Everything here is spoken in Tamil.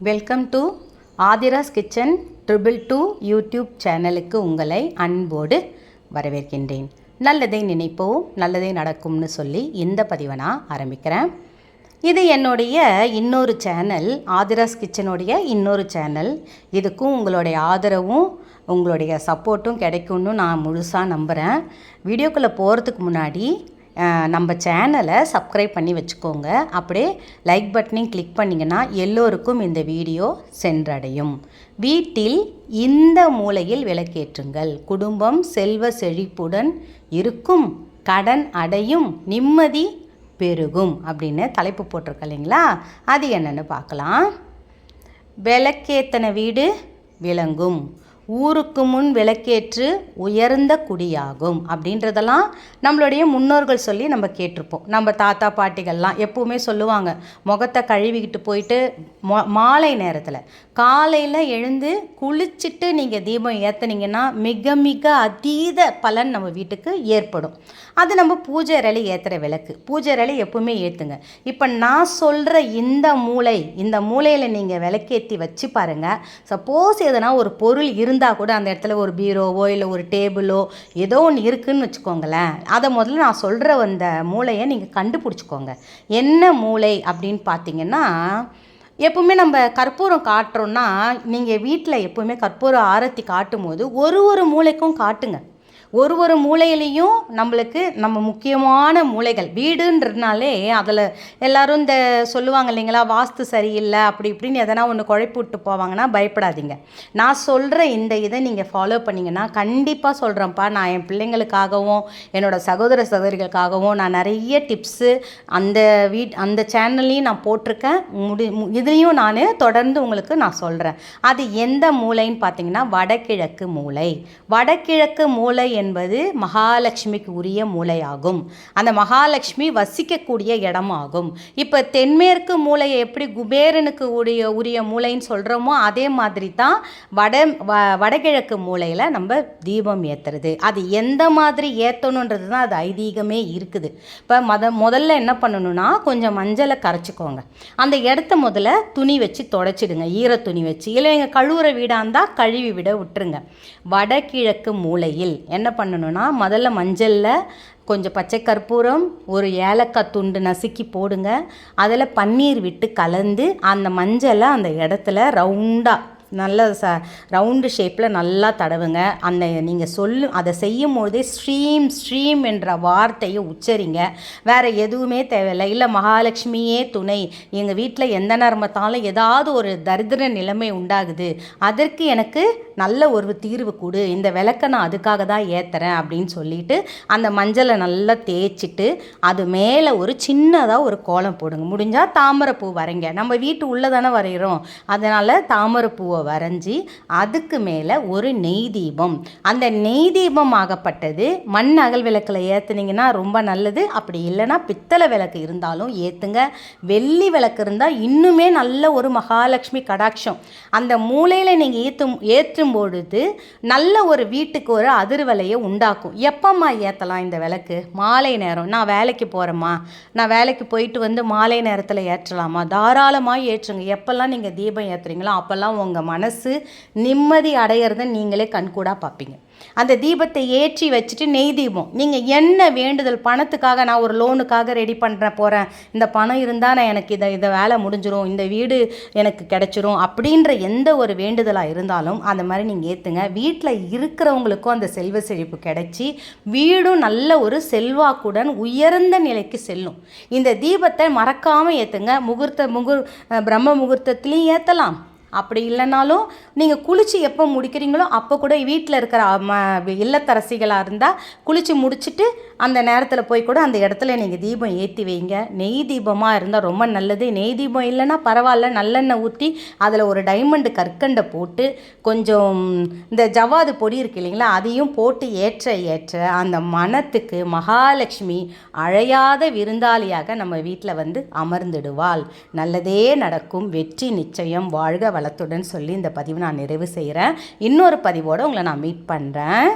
Welcome to Aadhira's kitchen 222 YouTube சேனலுக்கு உங்களை அன்போடு வரவேற்கின்றேன். நல்லதை நினைப்போம் நல்லதே நடக்கும்னு சொல்லி இந்த பதிவை நான் ஆரம்பிக்கிறேன். இது என்னுடைய இன்னொரு சேனல், ஆதிராஸ் கிச்சனுடைய இன்னொரு சேனல். இதுக்கும் உங்களுடைய ஆதரவும் உங்களுடைய சப்போர்ட்டும் கிடைக்கும்னு நான் முழுசாக நம்புகிறேன். வீடியோக்குள்ளே போகிறதுக்கு முன்னாடி நம்ம சேனலை சப்ஸ்கிரைப் பண்ணி வச்சுக்கோங்க. அப்படியே லைக் பட்டனையும் கிளிக் பண்ணிங்கன்னா எல்லோருக்கும் இந்த வீடியோ சென்றடையும். வீட்டில் இந்த மூலையில் விளக்கேற்றுங்கள், குடும்பம் செல்வ செழிப்புடன் இருக்கும், கடன் அடையும், நிம்மதி பெருகும் அப்படின்னு தலைப்பு போட்டிருக்க இல்லைங்களா? அது என்னென்னு பார்க்கலாம். விளக்கேத்தன வீடு விளங்கும், ஊருக்கு முன் விளக்கேற்று உயர்ந்த குடியாகும் அப்படின்றதெல்லாம் நம்மளுடைய முன்னோர்கள் சொல்லி நம்ம கேட்டிருப்போம். நம்ம தாத்தா பாட்டிகள்லாம் எப்போவுமே சொல்லுவாங்க, முகத்தை கழுவிக்கிட்டு போயிட்டு மாலை நேரத்தில் காலையில் எழுந்து குளிச்சுட்டு நீங்கள் தீபம் ஏற்றுனீங்கன்னா மிக மிக அதீத பலன் நம்ம வீட்டுக்கு ஏற்படும். அது நம்ம பூஜை அறையில் ஏற்றுற விளக்கு. பூஜை அறையில் எப்போவுமே ஏற்றுங்க. இப்போ நான் சொல்கிற இந்த மூலையில் நீங்கள் விளக்கேற்றி வச்சு பாருங்கள். சப்போஸ் எதனா ஒரு பொருள் இருந்தால் கூட அந்த இடத்துல ஒரு பீரோவோ இல்லை ஒரு டேபிளோ ஏதோ ஒன்று இருக்குதுன்னு வச்சுக்கோங்களேன். அதை முதல்ல நான் சொல்கிற அந்த மூலையை நீங்கள் கண்டுபிடிச்சிக்கோங்க. என்ன மூலை அப்படின்னு பார்த்தீங்கன்னா, எப்போவுமே நம்ம கற்பூரம் காட்டுறோன்னா, நீங்கள் வீட்டில் எப்போவுமே கற்பூர ஆரத்தி காட்டும் போது ஒரு மூலைக்கும் காட்டுங்க. ஒரு மூலையிலையும் நம்ம முக்கியமான மூலைகள். வீடுன்றதுனாலே அதில் எல்லோரும் இந்த சொல்லுவாங்க இல்லைங்களா, வாஸ்து சரியில்லை அப்படி இப்படின்னு எதனா ஒன்று குழப்பி விட்டு போவாங்கன்னா பயப்படாதீங்க. நான் சொல்கிற இந்த இதை நீங்கள் ஃபாலோ பண்ணிங்கன்னா கண்டிப்பாக சொல்கிறேன்ப்பா, நான் என் பிள்ளைங்களுக்காகவும் என்னோடய சகோதர சகோதரிகளுக்காகவும் நான் நிறைய டிப்ஸு அந்த சேனல்லையும் நான் போட்டிருக்கேன். இதுலேயும் நான் தொடர்ந்து உங்களுக்கு நான் சொல்கிறேன். அது எந்த மூலைன்னு பார்த்தீங்கன்னா வடகிழக்கு மூலை. வடகிழக்கு மூலை என்பது மகாலட்சுமிக்கு உரிய மூலையாகும். அந்த மகாலட்சுமி வசிக்கக்கூடிய இடமாகும். இப்போ தென்மேற்கு மூலையை எப்படி குபேரனுக்கு உரிய மூலைன்னு சொல்கிறோமோ அதே மாதிரி தான் வடகிழக்கு மூலையில் நம்ம தீபம் ஏற்றுறது. அது எந்த மாதிரி ஏற்றணுன்றது தான் அது ஐதீகமே இருக்குது. இப்போ முதல்ல என்ன பண்ணணும்னா, கொஞ்சம் மஞ்சளை கரைச்சிக்கோங்க. அந்த இடத்த முதல்ல துணி வச்சு தொடச்சிடுங்க, ஈர துணி வச்சு. இல்லை எங்கள் கழுவுற வீடாக இருந்தால் கழுவி விட விட்டுருங்க. வடகிழக்கு மூலையில் என்ன பண்ணணும்னா, முதல்ல மஞ்சளில் கொஞ்சம் பச்சை கற்பூரம், ஒரு ஏலக்காய் துண்டு நசுக்கி போடுங்க. அதில் பன்னீர் விட்டு கலந்து அந்த மஞ்சளை அந்த இடத்துல ரவுண்டாக நல்ல ரவுண்டு ஷேப்பில் நல்லா தடவுங்க. அந்த நீங்கள் அதை செய்யும் போதே ஸ்ரீம் என்ற வார்த்தையை உச்சரிங்க. வேறு எதுவுமே தேவையில்லை. இல்லை மகாலட்சுமியே துணை, எங்கள் வீட்டில் எந்த நேரம் பார்த்தாலும் ஏதாவது ஒரு தரித்திர நிலைமை உண்டாகுது, அதற்கு எனக்கு நல்ல ஒரு தீர்வு கொடு, இந்த விளக்கை நான் அதுக்காக தான் ஏற்றுறேன் அப்படின்னு சொல்லிட்டு அந்த மஞ்சளை நல்லா தேய்ச்சிட்டு அது மேலே ஒரு சின்னதாக ஒரு கோலம் போடுங்க. முடிஞ்சால் தாமரைப்பூ வரைங்க. நம்ம வீட்டு உள்ளே தானே வரைகிறோம், அதனால் தாமரைப்பூவை வரைஞ்சி அதுக்கு மேலே ஒரு நெய் தீபம். அந்த நெய் தீபம் ஆகப்பட்டது மண் அகல் விளக்கில் ஏற்றுனீங்கன்னா ரொம்ப நல்லது. அப்படி இல்லைன்னா பித்தளை விளக்கு இருந்தாலும் ஏற்றுங்க. வெள்ளி விளக்கு இருந்தால் இன்னுமே நல்ல ஒரு மகாலட்சுமி கடாட்சம் அந்த மூலையில் நீங்கள் ஏற்றும் பொழுது நல்ல ஒரு வீட்டுக்கு ஒரு அதிர்வலையை உண்டாக்கும். எப்பம்மா ஏற்றலாம் இந்த விளக்கு? மாலை நேரம். நான் வேலைக்கு போகிறேம்மா, நான் வேலைக்கு போயிட்டு வந்து மாலை நேரத்தில் ஏற்றலாமா? தாராளமாக ஏற்றுங்க. எப்போல்லாம் நீங்கள் தீபம் ஏற்றுறீங்களோ அப்போல்லாம் உங்கள் மனசு நிம்மதி அடையிறத நீங்களே கண்கூடாக பார்ப்பீங்க. அந்த தீபத்தை ஏற்றி வச்சுட்டு நெய் தீபம் நீங்கள் என்ன வேண்டுதல், பணத்துக்காக நான் ஒரு லோனுக்காக ரெடி போகிறேன், இந்த பணம் இருந்தால் நான் எனக்கு இதை வேலை முடிஞ்சிடும், இந்த வீடு எனக்கு கிடைச்சிரும் அப்படின்ற எந்த ஒரு வேண்டுதலாக இருந்தாலும் அந்த மாதிரி நீங்கள் ஏற்றுங்க. வீட்டில் இருக்கிறவங்களுக்கும் அந்த செல்வ செழிப்பு கிடைச்சி வீடும் நல்ல ஒரு செல்வாக்குடன் உயர்ந்த நிலைக்கு செல்லும். இந்த தீபத்தை மறக்காமல் ஏற்றுங்க. பிரம்ம முகூர்த்தத்துலேயும் ஏற்றலாம். அப்படி இல்லைனாலும் நீங்கள் குளித்து எப்போ முடிக்கிறீங்களோ அப்போ கூட வீட்டில் இருக்கிற இல்லத்தரசிகளாக இருந்தால் குளித்து முடிச்சுட்டு அந்த நேரத்தில் போய் கூட அந்த இடத்துல நீங்கள் தீபம் ஏற்றி வைங்க. நெய் தீபமாக இருந்தால் ரொம்ப நல்லது. நெய் தீபம் இல்லைன்னா பரவாயில்ல, நல்லெண்ணெய் ஊற்றி அதில் ஒரு டைமண்டு கற்கண்டை போட்டு கொஞ்சம் இந்த ஜவ்வாது பொடி இருக்கு இல்லைங்களா, அதையும் போட்டு ஏற்ற அந்த மனத்துக்கு மகாலட்சுமி அழையாத விருந்தாளியாக நம்ம வீட்டில் வந்து அமர்ந்துடுவாள். நல்லதே நடக்கும், வெற்றி நிச்சயம், வாழ்க வளத்துடன் சொல்லி இந்த பதிவு நான் நிறைவு செய்கிறேன். இன்னொரு பதிவோடு உங்களை நான் மீட் பண்ணுறேன்.